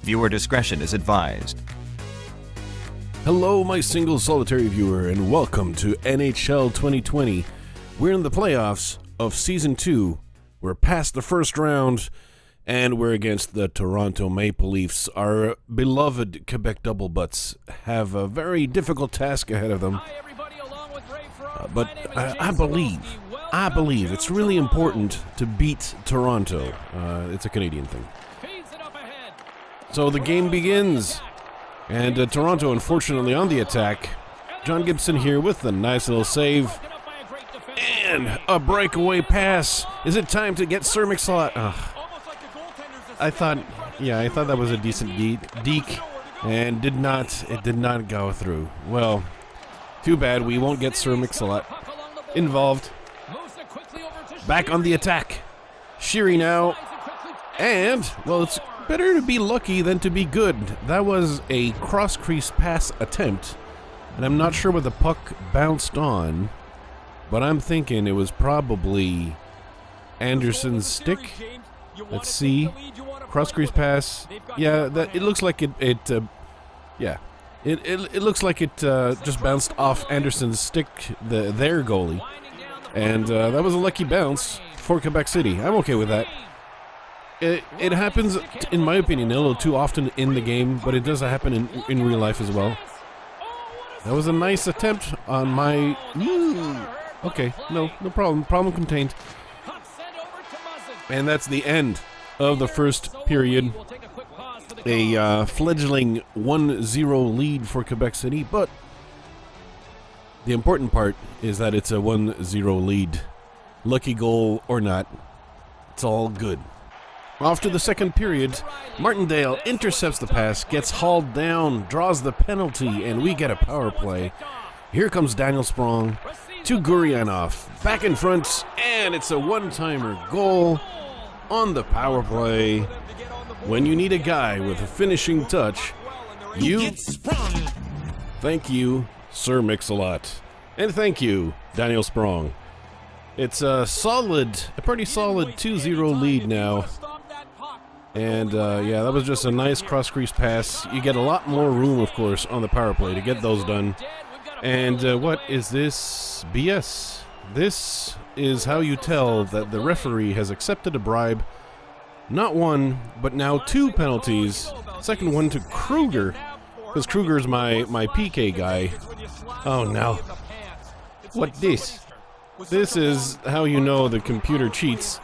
Viewer discretion is advised. Hello, my single solitary viewer, and welcome to NHL 2020. We're in the playoffs of Season 2. We're past the first round, and we're against the Toronto Maple Leafs. Our beloved Quebec Double Butts have a very difficult task ahead of them. But I believe it's really important to beat Toronto. It's a Canadian thing. So the game begins, and Toronto, unfortunately, on the attack. John Gibson here with a nice little save, and a breakaway pass. Is it time to get Sir Mix-a-Lot? I thought that was a decent deke, and it did not go through. Well, too bad. We won't get Sir Mix-a-Lot involved. Back on the attack. Sheary now, and well, it's better to be lucky than to be good. That was a cross-crease pass attempt, and I'm not sure what the puck bounced on, but I'm thinking it was probably Anderson's stick. Let's see. Cross-crease pass. Yeah, it looks like it looks like it just bounced off Anderson's stick, their goalie, and that was a lucky bounce for Quebec City. I'm okay with that. It happens, in my opinion, a little too often in the game, but it does happen in real life as well. That was a nice attempt on my... Okay, no problem. Problem contained. And that's the end of the first period. A fledgling 1-0 lead for Quebec City, but the important part is that it's a 1-0 lead. Lucky goal or not, it's all good. Off to the second period, Martindale intercepts the pass, gets hauled down, draws the penalty, and we get a power play. Here comes Daniel Sprong to Gurianov, back in front, and it's a one-timer goal on the power play. When you need a guy with a finishing touch, thank you, Sir Mix-a-Lot. And thank you, Daniel Sprong. It's a pretty solid 2-0 lead now. And, yeah, that was just a nice cross-crease pass. You get a lot more room, of course, on the power play to get those done. And what is this? BS. This is how you tell that the referee has accepted a bribe. Not one, but now two penalties. Second one to Kruger, because Kruger's my PK guy. Oh, no. What this? This is how you know the computer cheats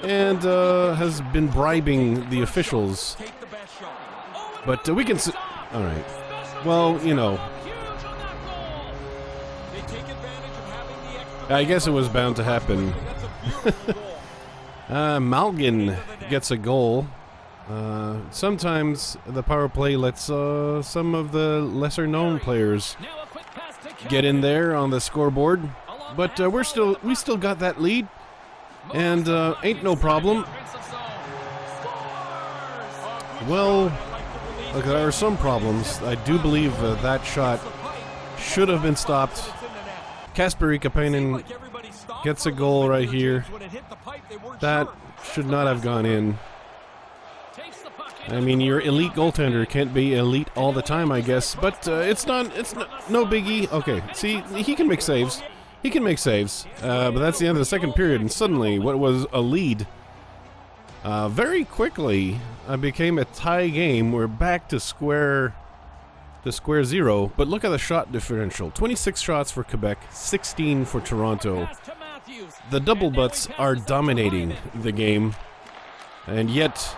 and has been bribing the officials. But we can... Alright. Well, you know. I guess it was bound to happen. Malgin gets a goal. Sometimes the power play lets some of the lesser-known players get in there on the scoreboard. But we still got that lead. And ain't no problem. Well, look, there are some problems. I do believe that shot should have been stopped. Kasperi Kapanen gets a goal right here. That should not have gone in. I mean, your elite goaltender can't be elite all the time, I guess. But it's no biggie. Okay, see, he can make saves. He can make saves, but that's the end of the second period, and suddenly, what was a lead, very quickly became a tie game. We're back to square zero, but look at the shot differential. 26 shots for Quebec, 16 for Toronto. The Double Butts are dominating the game, and yet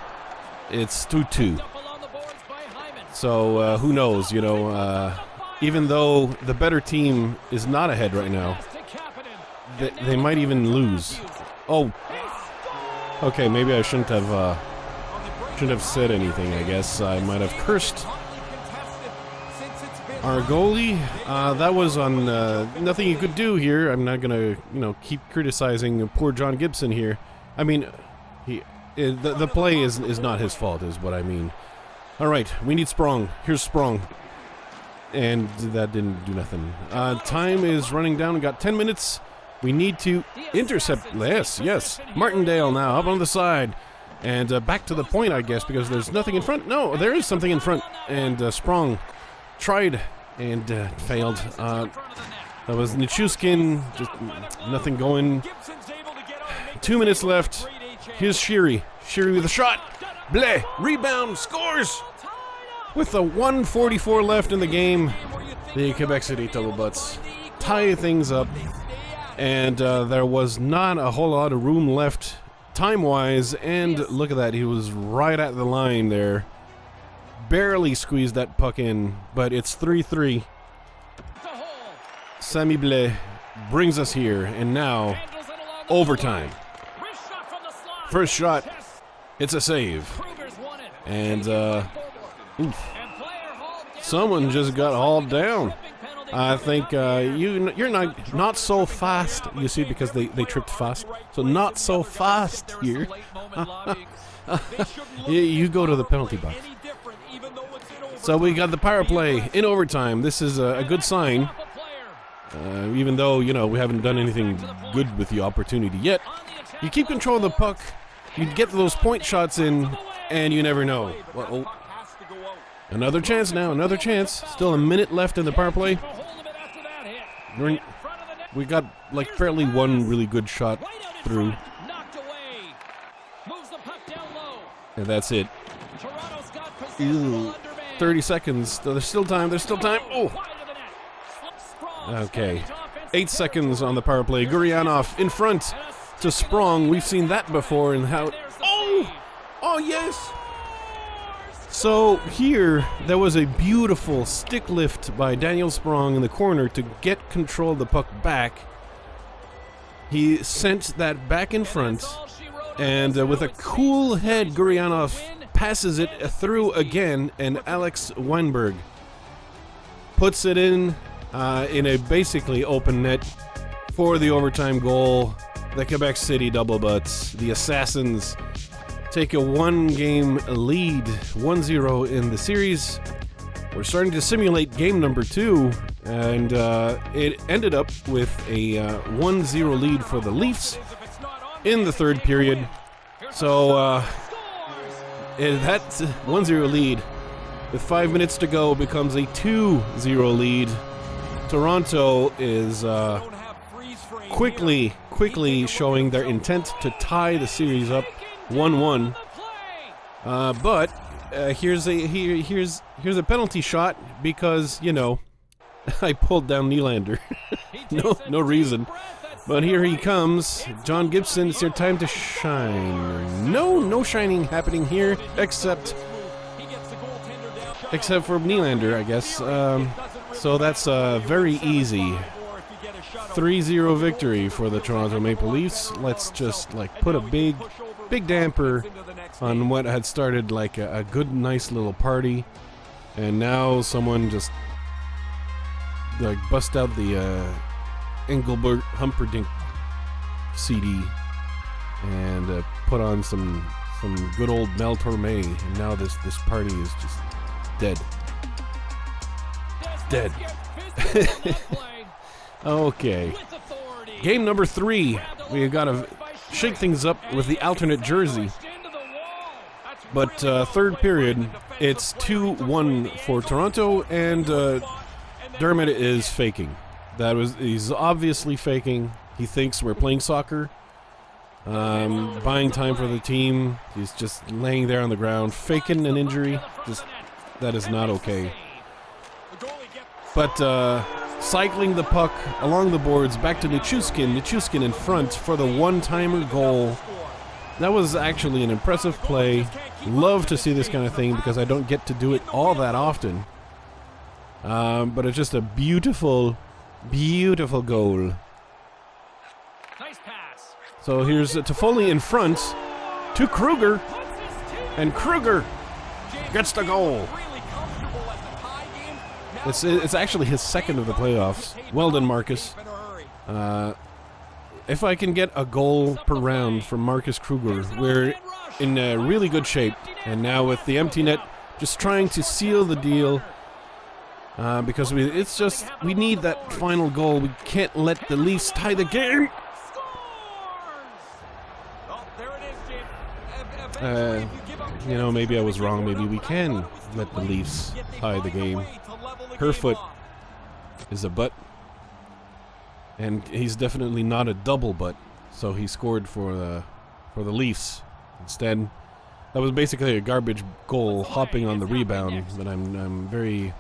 it's 2-2. So, who knows, you know, even though the better team is not ahead right now, they might even lose. Oh, okay. Maybe I shouldn't have said anything. I guess I might have cursed our goalie. That was on nothing you could do here. I'm not gonna, keep criticizing poor John Gibson here. I mean, the play is not his fault, is what I mean. All right, we need Sprong. Here's Sprong. And that didn't do nothing. Time is running down. We got 10 minutes. We need to intercept. Yes. Martindale now up on the side. And back to the point, I guess, because there's nothing in front. No, there is something in front. And Sprong tried and failed. That was Nichushkin, just nothing going. 2 minutes left. Here's Shiri. Shiri with a shot. Bleh, rebound, scores! With a 1:44 left in the game, the Quebec City Double Butts tie things up. And there was not a whole lot of room left time-wise. And look at that, he was right at the line there. Barely squeezed that puck in, but it's 3-3. Sami Blais brings us here, and now overtime. First shot, it's a save. And someone just got hauled down. I think you're not so fast, you see, because they tripped fast. So not so fast here. You go to the penalty box. So we got the power play in overtime. This is a good sign. Even though, we haven't done anything good with the opportunity yet. You keep control of the puck, you get those point shots in, and you never know. Well, another chance now, another chance. Still a minute left in the power play. We got like barely one really good shot through. And that's it. Ew. 30 seconds. There's still time. Oh! Okay. 8 seconds on the power play. Guryanov in front to Sprong. We've seen that before and how... Oh! Oh, yes! So here, there was a beautiful stick lift by Daniel Sprong in the corner to get control of the puck back. He sent that back in front, and with a cool head, Guryanov passes it through again, and Alex Weinberg puts it in a basically open net for the overtime goal. The Quebec City Double Butts, the Assassins, take a 1-game lead, 1-0 in the series. We're starting to simulate game number 2, and it ended up with a 1-0 lead for the Leafs in the third period. So that 1-0 lead with 5 minutes to go becomes a 2-0 lead. Toronto is quickly showing their intent to tie the series up 1-1. But here's a penalty shot because I pulled down Nylander. no reason. But here he comes. John Gibson, it's your time to shine. No shining happening here except for Nylander, I guess. So that's very easy. 3-0 victory for the Toronto Maple Leafs. Let's just put a big damper on what had started like a good, nice little party, and now someone just bust out the Engelbert Humperdinck CD and put on some good old Mel Torme, and now this party is just dead. Okay. Game number 3. We've got to shake things up with the alternate jersey. But third period, it's 2-1 for Toronto, and Dermott is faking. He's obviously faking. He thinks we're playing soccer. Buying time for the team. He's just laying there on the ground, faking an injury. That is not okay. But cycling the puck along the boards back to Nichushkin in front for the one-timer goal. That was actually an impressive play. Love to see this kind of thing because I don't get to do it all that often. But it's just a beautiful goal. Nice pass. So here's Toffoli in front to Kruger, and Kruger gets the goal. It's actually his second of the playoffs. Well done, Marcus. If I can get a goal per round from Marcus Kruger, we're in really good shape. And now with the empty net, just trying to seal the deal. Because we need that final goal. We can't let the Leafs tie the game. you know, maybe I was wrong. Maybe we can let the Leafs tie the game. Kerfoot is a butt, and he's definitely not a double butt, so he scored for the Leafs instead. That was basically a garbage goal, hopping on the rebound, but I'm very,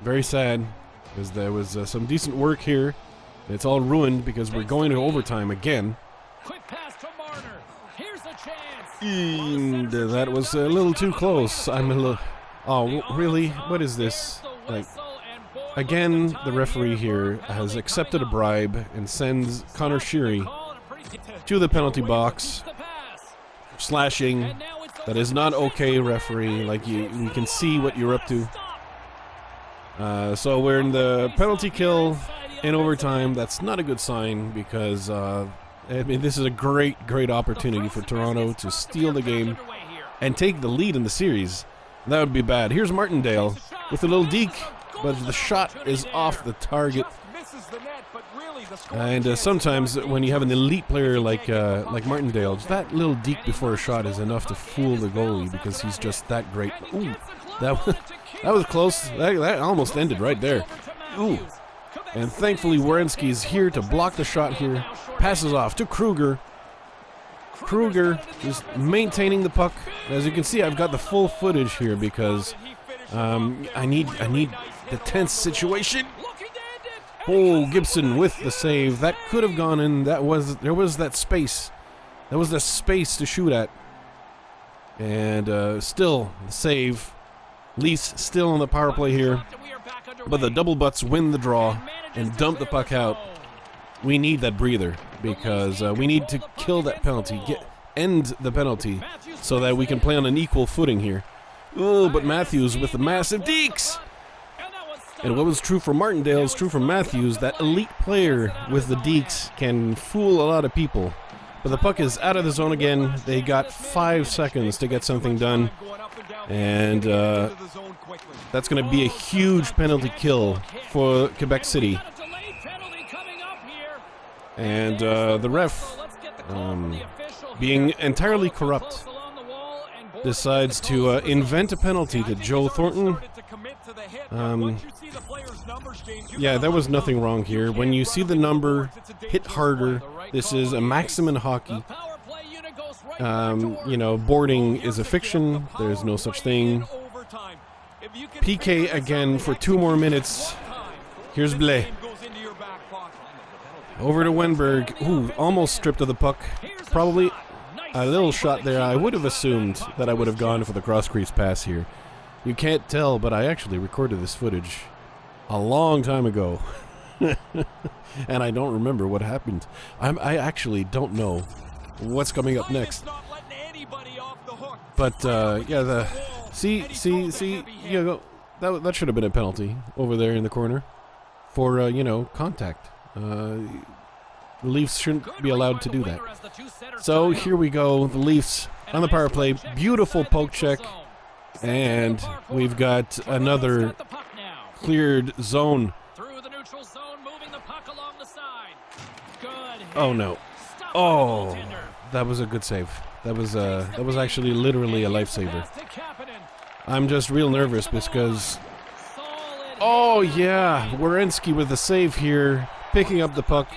very sad because there was some decent work here. It's all ruined because we're going to overtime again. Quick pass to Marner. Here's a chance. And that was a little too close. I'm a little... Oh, really? What is this? Like, again, the referee here has accepted a bribe and sends Connor Sheary to the penalty box. Slashing. That is not okay, referee. Like, we can see what you're up to. So we're in the penalty kill in overtime. That's not a good sign because, I mean, this is a great, great opportunity for Toronto to steal the game and take the lead in the series. That would be bad. Here's Martindale with a little deke, but the shot is off the target. And sometimes when you have an elite player like Martindale, that little deke before a shot is enough to fool the goalie because he's just that great. Ooh, that was close. That almost ended right there. Ooh. And thankfully Werenski is here to block the shot here. Passes off to Kruger. Kruger just maintaining the puck. As you can see, I've got the full footage here because I need the tense situation. Oh, Gibson with the save. That could have gone in. There was that space. There was the space to shoot at. And still the save. Leafs still on the power play here. But the double butts win the draw and dump the puck out. We need that breather because we need to kill that penalty, end the penalty, so that we can play on an equal footing here. Oh, but Matthews with the massive dekes. And what was true for Martindale is true for Matthews. That elite player with the dekes can fool a lot of people. But the puck is out of the zone again. They got 5 seconds to get something done. And that's going to be a huge penalty kill for Quebec City. And the ref, being entirely corrupt, decides to invent a penalty to Joe Thornton. Yeah, there was nothing wrong here. When you see the number, hit harder. This is a maxim in hockey. You know, boarding is a fiction. There's no such thing. PK again for 2 more minutes. Here's Blais. Over to Wenberg. Ooh, almost stripped of the puck. Probably a little shot there. I would have assumed that I would have gone for the cross-crease pass here. You can't tell, but I actually recorded this footage a long time ago. And I don't remember what happened. I actually don't know what's coming up next. But, yeah, see, you know, that should have been a penalty over there in the corner for, you know, contact. The Leafs shouldn't be allowed to do that. So here we go, the Leafs on the power play. Beautiful poke check. And we've got another cleared zone. Oh no. Oh, that was a good save. That was actually literally a lifesaver. I'm just real nervous because... Oh yeah, Werenski with the save here, picking up the puck.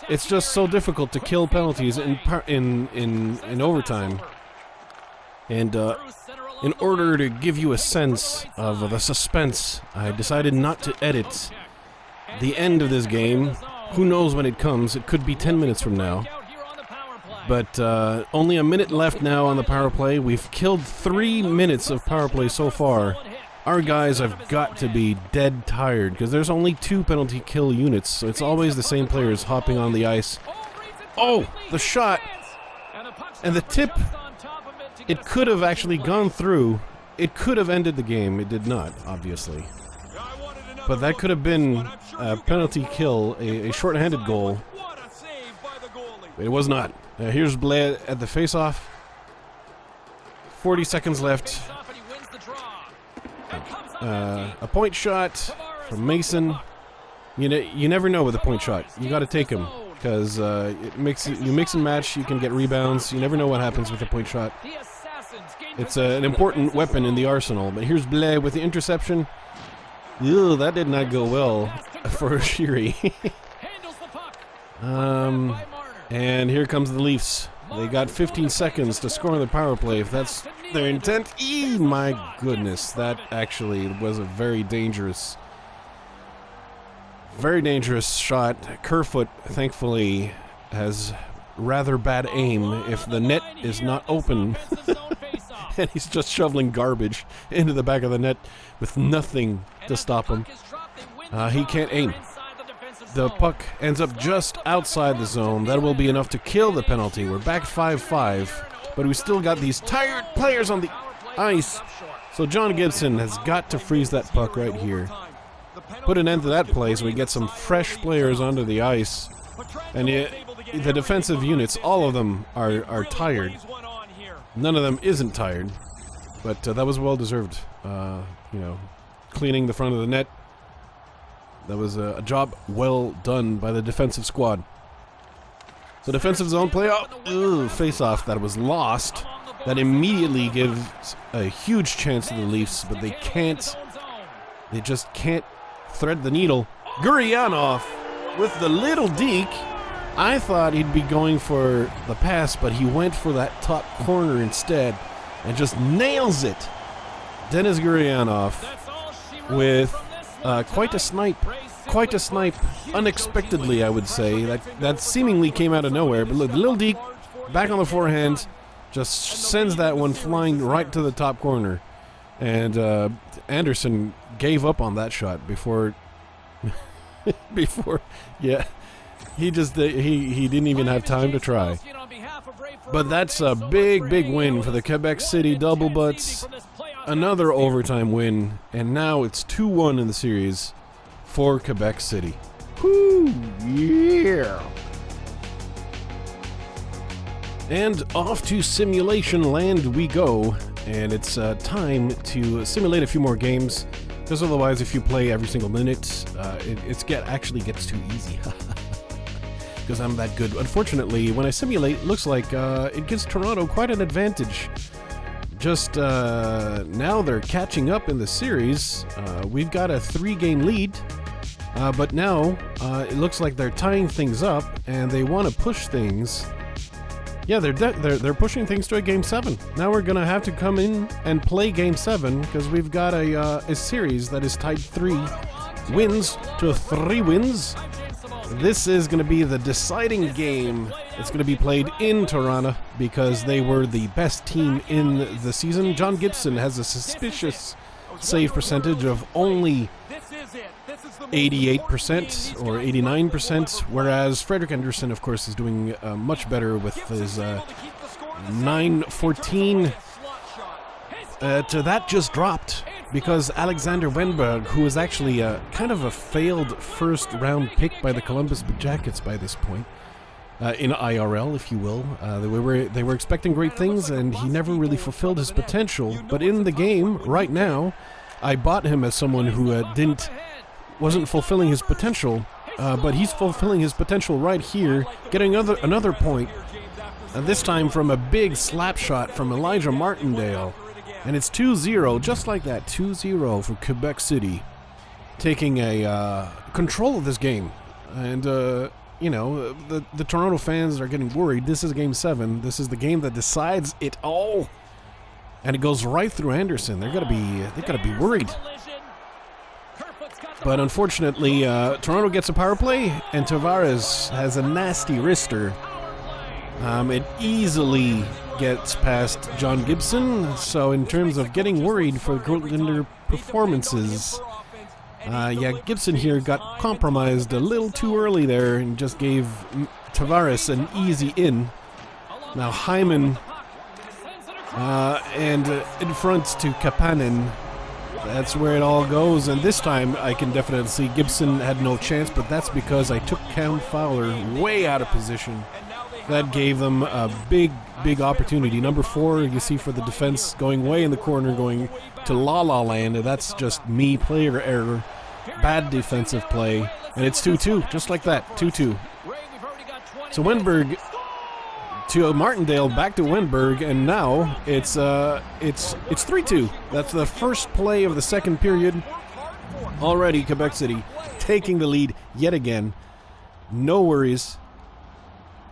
It's just so difficult to kill penalties in overtime. And in order to give you a sense of the suspense, I decided not to edit the end of this game. Who knows when it comes? It could be 10 minutes from now. But only a minute left now on the power play. We've killed 3 minutes of power play so far. Our guys have got to be dead tired because there's only 2 penalty kill units, so it's always the same players hopping on the ice. Oh, the shot! And the tip, it could have actually gone through. It could have ended the game. It did not, obviously. But that could have been a penalty kill, a short-handed goal. It was not. Here's Blais at the face-off. 40 seconds left. A point shot from Mason. You never know with a point shot. You got to take him because you mix and match. You can get rebounds. You never know what happens with a point shot. It's an important weapon in the arsenal. But here's Blais with the interception. Ew, that did not go well for Shiri. And here comes the Leafs. They got 15 seconds to score on the power play if that's their intent. My goodness, that actually was a very dangerous shot. Kerfoot, thankfully, has rather bad aim if the net is not open. And he's just shoveling garbage into the back of the net with nothing to stop him. He can't aim. The puck ends up just outside the zone. That will be enough to kill the penalty. We're back 5-5, but we still got these tired players on the ice. So John Gibson has got to freeze that puck right here. Put an end to that play so we get some fresh players onto the ice. And the defensive units, all of them are tired. None of them isn't tired, but that was well deserved. Cleaning the front of the net. That was a job well done by the defensive squad. So defensive zone play, face-off that was lost. That immediately gives a huge chance to the Leafs, but they just can't thread the needle. Gurianov with the little deke. I thought he'd be going for the pass, but he went for that top corner instead and just nails it. Denis Gurianov with quite a snipe, unexpectedly, I would say. That seemingly came out of nowhere, but look, the little deke, back on the forehand, just sends that one flying right to the top corner. And Anderson gave up on that shot before, he didn't even have time to try. But that's a big win for the Quebec City Double Butts. Another overtime win, and now it's 2-1 in the series for Quebec City. Whoo, yeah! And off to simulation land we go, and it's time to simulate a few more games, because otherwise if you play every single minute, it actually gets too easy. Because I'm that good. Unfortunately, when I simulate, it looks like it gives Toronto quite an advantage. Just now they're catching up in the series. We've got a 3-game lead, but now it looks like they're tying things up, and they want to push things. Yeah, they're pushing things to a Game 7. Now we're gonna have to come in and play Game 7 because we've got a series that is tied 3 wins to 3 wins. This is going to be the deciding game. It's going to be played in Toronto because they were the best team in the season. John Gibson has a suspicious save percentage of only 88% or 89%, whereas Frederick Anderson, of course, is doing much better with his 914. That just dropped because Alexander Wenberg, who is actually kind of a failed first-round pick by the Columbus Blue Jackets by this point, in IRL, if you will. They were expecting great things, and he never really fulfilled his potential. But in the game, right now, I bought him as someone who wasn't fulfilling his potential, but he's fulfilling his potential right here, getting another point, and this time from a big slap shot from Elijah Martindale. And it's 2-0, just like that, 2-0 for Quebec City, taking a control of this game. And, the Toronto fans are getting worried. This is Game 7. This is the game that decides it all. And it goes right through Anderson. They gotta be worried. But unfortunately, Toronto gets a power play, and Tavares has a nasty wrister. It easily gets past John Gibson, so in terms of getting worried for goaltender performances, Gibson here got compromised a little too early there and just gave Tavares an easy in. Now Hyman and in front to Kapanen. That's where it all goes, and this time I can definitely see Gibson had no chance, but that's because I took Cam Fowler way out of position. That gave them a big opportunity. Number 4, you see for the defense going way in the corner, going to La La Land. And that's just me, player error, bad defensive play. And it's 2-2, just like that, 2-2. So Wenberg to Martindale, back to Wenberg, and now it's 3-2. That's the first play of the second period. Already Quebec City taking the lead yet again. No worries.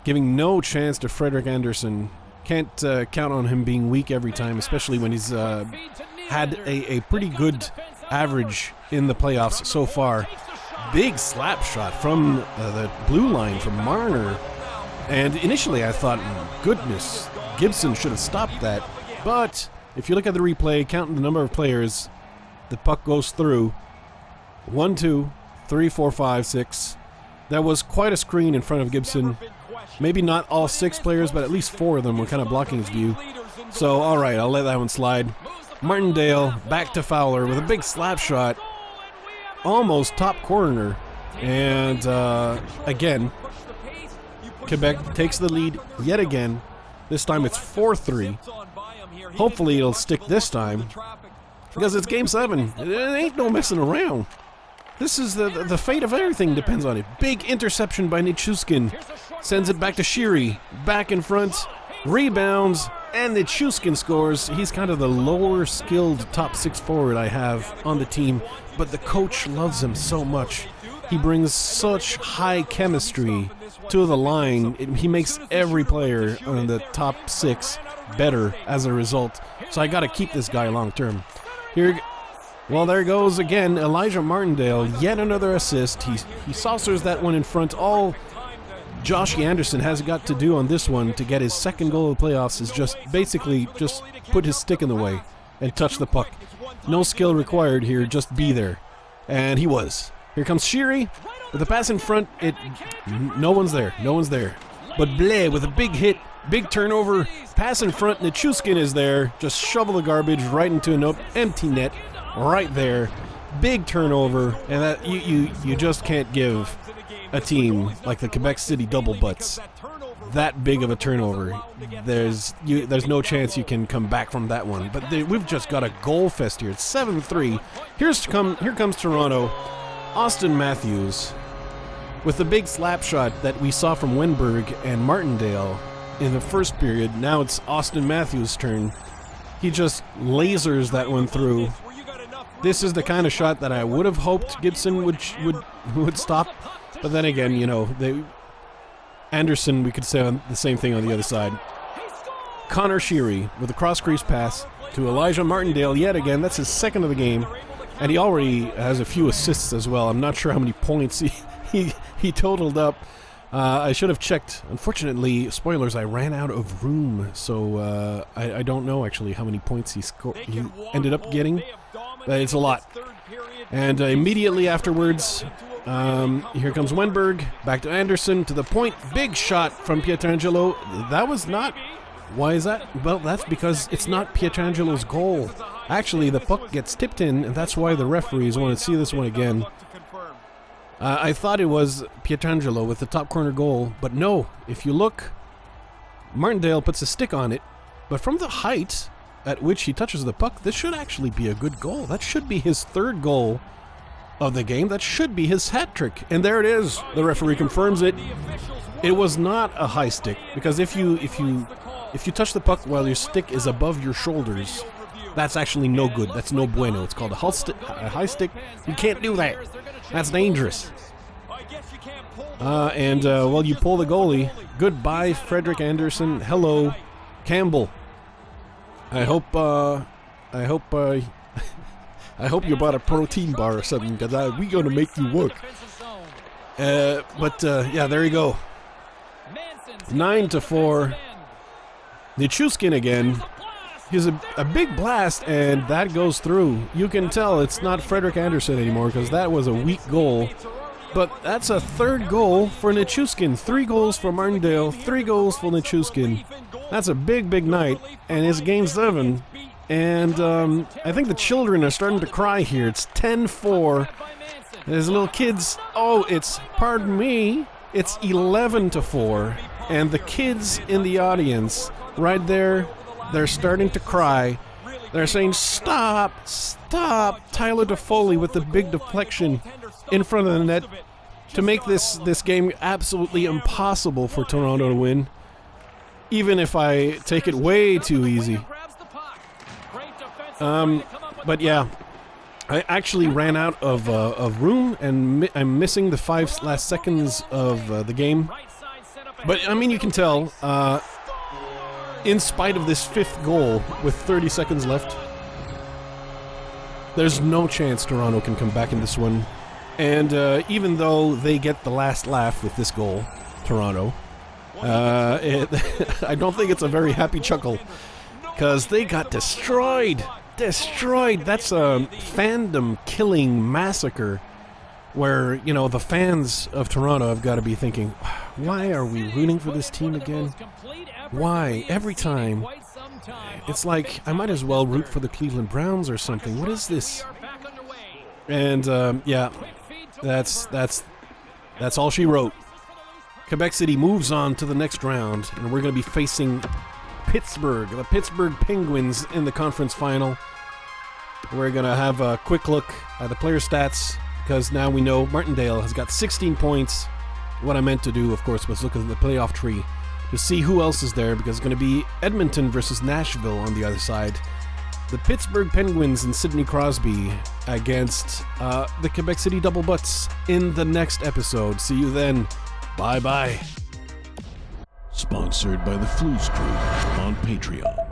Giving no chance to Frederick Anderson. Can't count on him being weak every time, especially when he's had a pretty good average in the playoffs so far. Big slap shot from the blue line from Marner. And initially I thought, goodness, Gibson should have stopped that. But if you look at the replay, counting the number of players, the puck goes through. 1, 2, 3, 4, 5, 6. That was quite a screen in front of Gibson. Maybe not all 6 players, but at least 4 of them were kind of blocking his view. So, all right, I'll let that one slide. Martindale back to Fowler with a big slap shot. Almost top corner. And again, Quebec takes the lead yet again. This time it's 4-3. Hopefully it'll stick this time, because it's Game 7. It ain't no messing around. This is the fate of everything depends on it. Big interception by Nichushkin. Sends it back to Sheary. Back in front. Rebounds. And Nichushkin scores. He's kind of the lower skilled top 6 forward I have on the team. But the coach loves him so much. He brings such high chemistry to the line. He makes every player on the top 6 better as a result. So I got to keep this guy long term. Well, there goes again Elijah Martindale. Yet another assist. He saucers that one in front. All Josh Anderson has got to do on this one to get his second goal of the playoffs is just basically just put his stick in the way and touch the puck. No skill required here, just be there. And he was. Here comes Sheary with the pass in front. No one's there. But Blais with a big hit, big turnover, pass in front. Nichushkin is there. Just shovel the garbage right into an empty net right there. Big turnover, and that you just can't give a team like the Quebec City Double Butts that big of a turnover. There's no chance you can come back from that one. But we've just got a goal fest here. It's 7-3. Here comes Toronto. Austin Matthews with the big slap shot that we saw from Wenberg and Martindale in the first period. Now it's Austin Matthews' turn. He just lasers that one through. This is the kind of shot that I would have hoped Gibson would stop. But then again, Anderson, we could say the same thing on the other side. Connor Sheary with a cross-crease pass to Elijah Martindale yet again. That's his second of the game. And he already has a few assists as well. I'm not sure how many points he totaled up. I should have checked. Unfortunately, spoilers, I ran out of room. So I don't know actually how many points he ended up getting. But it's a lot. And immediately afterwards, here comes Wenberg. Back to Anderson, to the point. Big shot from Pietrangelo. That was not... Why is that? Well, that's because it's not Pietrangelo's goal. Actually, the puck gets tipped in, and that's why the referees want to see this one again. I thought it was Pietrangelo with the top corner goal, but no. If you look, Martindale puts a stick on it, but from the height at which he touches the puck, this should actually be a good goal. That should be his third goal of the game. That should be his hat trick. And there it is. The referee confirms it. It was not a high stick, because if you touch the puck while your stick is above your shoulders, that's actually no good. That's no bueno. It's called a high stick. You can't do that. That's dangerous. Well, you pull the goalie. Goodbye, Frederick Anderson. Hello, Campbell. I hope you bought a protein bar or something, because we're going to make you work. Yeah, there you go. 9-4. Nichushkin again. He's a big blast, and that goes through. You can tell it's not Frederick Anderson anymore, because that was a weak goal. But that's a third goal for Nichushkin. 3 goals for Martindale, 3 goals for Nichushkin. That's a big, big night, and it's Game 7. And I think the children are starting to cry here. It's 10-4. There's little kids. Oh, pardon me, it's 11-4. And the kids in the audience, right there, they're starting to cry. They're saying, stop, Tyler Toffoli with the big deflection in front of the net to make this game absolutely impossible for Toronto to win. even if I take it way too easy. But yeah, I actually ran out of room, and I'm missing the 5 last seconds of the game. But, I mean, you can tell, in spite of this 5th goal with 30 seconds left, there's no chance Toronto can come back in this one. And even though they get the last laugh with this goal, Toronto, I don't think it's a very happy chuckle, because they got destroyed. That's a fandom-killing massacre where, you know, the fans of Toronto have got to be thinking, why are we rooting for this team again? Why? Every time. It's like, I might as well root for the Cleveland Browns or something. What is this? And, yeah, that's all she wrote. Quebec City moves on to the next round, and we're going to be facing Pittsburgh, the Pittsburgh Penguins in the conference final. We're going to have a quick look at the player stats, because now we know Martindale has got 16 points. What I meant to do, of course, was look at the playoff tree to see who else is there, because it's going to be Edmonton versus Nashville on the other side. The Pittsburgh Penguins and Sidney Crosby against the Quebec City Double Butts in the next episode. See you then. Bye-bye. Sponsored by the Flues Crew on Patreon.